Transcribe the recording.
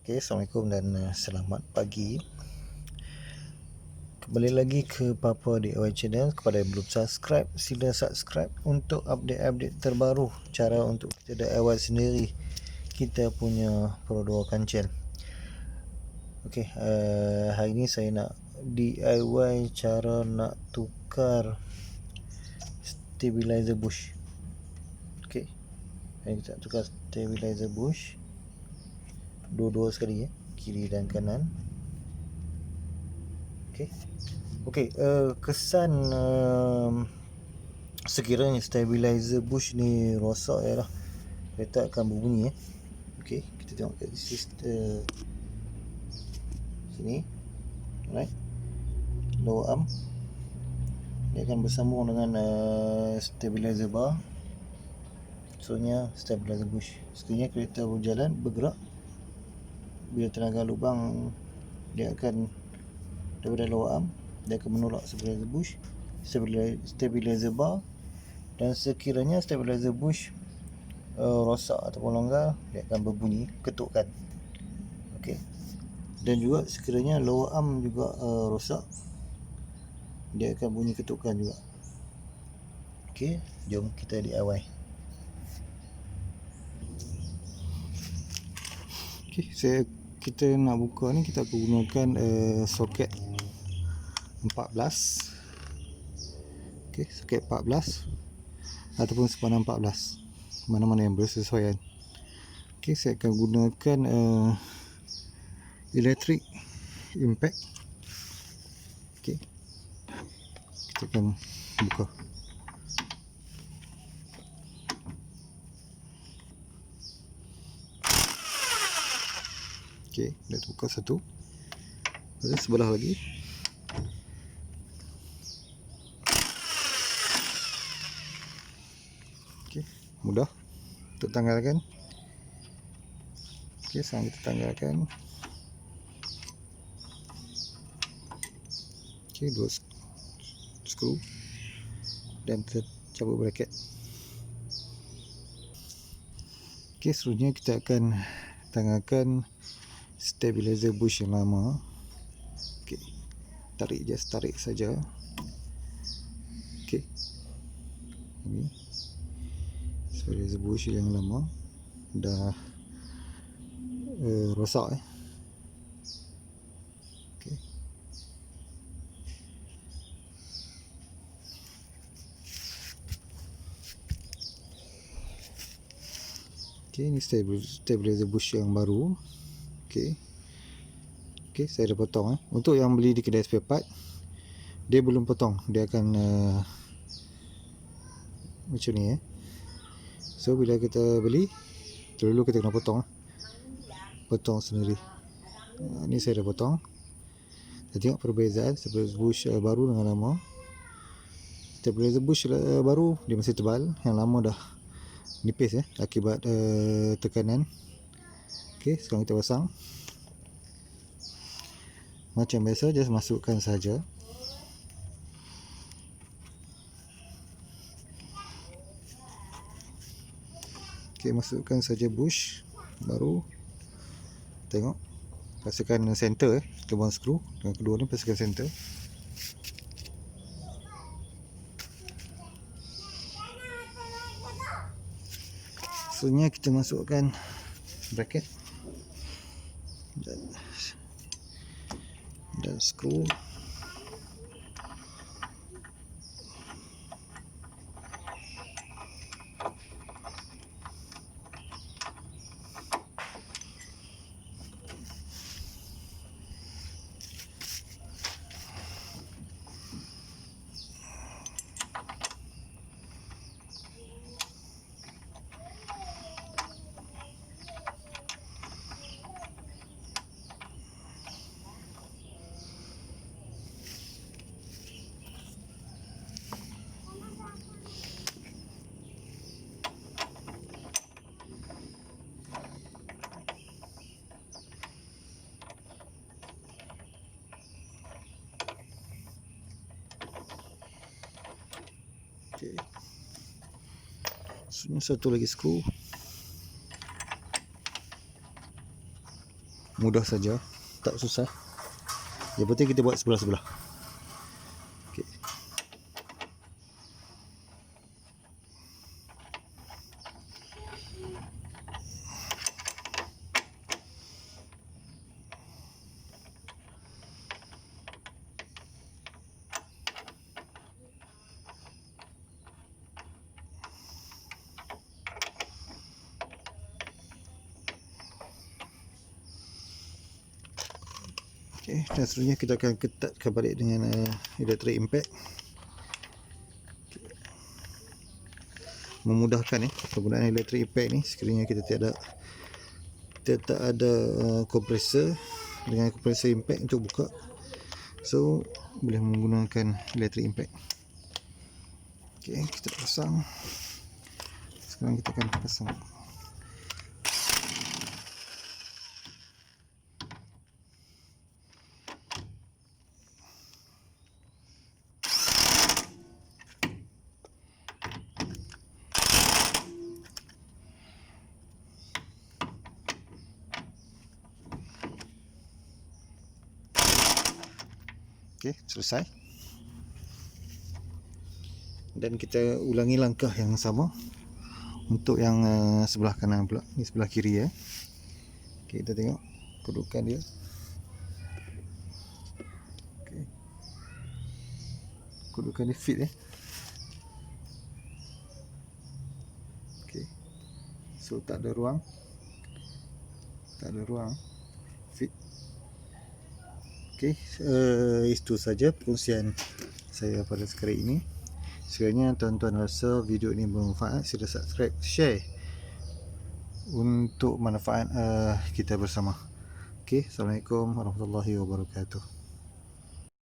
Okay, Assalamualaikum dan selamat pagi. Kembali lagi ke Papa DIY Channel. Kepada yang belum subscribe, sila subscribe untuk update-update terbaru, cara untuk kita DIY sendiri kita punya produk Kancil. Okay, hari ni saya nak DIY cara nak tukar stabilizer bush. Okay, hari kita tukar stabilizer bush dua-dua sekali, kiri dan kanan. Okey, kesan sekiranya stabilizer bush ni rosak ya lah, kereta akan berbunyi. Okey, kita tengok kat sini. Alright, lower arm dia akan bersambung dengan stabilizer bar. Maksudnya stabilizer bush. Sekiranya kereta berjalan, bergerak, bila tenaga lubang, dia akan daripada lower arm, dia akan menolak stabilizer bush, stabilizer bar. Dan sekiranya stabilizer bush rosak ataupun longgar, dia akan berbunyi ketukkan. Okey. Dan juga sekiranya lower arm juga rosak, dia akan bunyi ketukkan juga. Okey, jom kita DIY. Okey, kita nak buka ni, kita akan gunakan soket 14. Okey, soket 14 ataupun sepadan 14, mana-mana yang bersesuaian. Okey, saya akan gunakan electric impact. Okey, kita akan buka. Okey, dah buka satu. Ada sebelah lagi. Okey, mudah untuk tanggalkan. Okey, sekarang kita tanggalkan. Okey, dua skru dan kita cabut braket. Okey, seterusnya kita akan tanggalkan stabilizer bush yang lama. Okey, tarik saja. Okey, ini stabilizer bush yang lama dah rosak. Okey, okey, ini stabilizer bush yang baru. Okey, saya dah potong. Untuk yang beli di kedai spare part, dia belum potong, dia akan macam ni. So bila kita beli, dulu kita kena potong sendiri. Ni saya dah potong. Kita tengok perbezaan stabilizer bush baru dengan lama. Stabilizer bush baru dia masih tebal, yang lama dah nipis akibat tekanan. Okey, sekarang kita pasang. Macam biasa, just masukkan saja. Okey, masukkan saja bush baru. Tengok, pastikan center lubang skru. Dengan kedua ni pastikan center. Seterusnya kita masukkan bracket dan skru. Okey, satu lagi skru Mudah saja, tak susah. Yang penting kita buat sebelah-sebelah. Okay. Okay, dan seterusnya kita akan ketatkan balik dengan electric impact. Okay. Memudahkan penggunaan electric impact ni sekiranya kita tak ada kompresor. Dengan kompresor impact untuk buka, so boleh menggunakan electric impact. Okay, kita pasang. Sekarang kita akan pasang. Okay, selesai. Dan kita ulangi langkah yang sama untuk yang sebelah kanan pula. Ni sebelah kiri Okay, kita tengok kedudukan dia. Okay. Kedudukan dia fit Okay. So tak ada ruang. Fit. Okay, itu saja perkongsian saya pada sekali ini. Sekiranya tuan-tuan rasa video ini bermanfaat, sila subscribe, share untuk manfaat kita bersama. Okay, Assalamualaikum warahmatullahi wabarakatuh.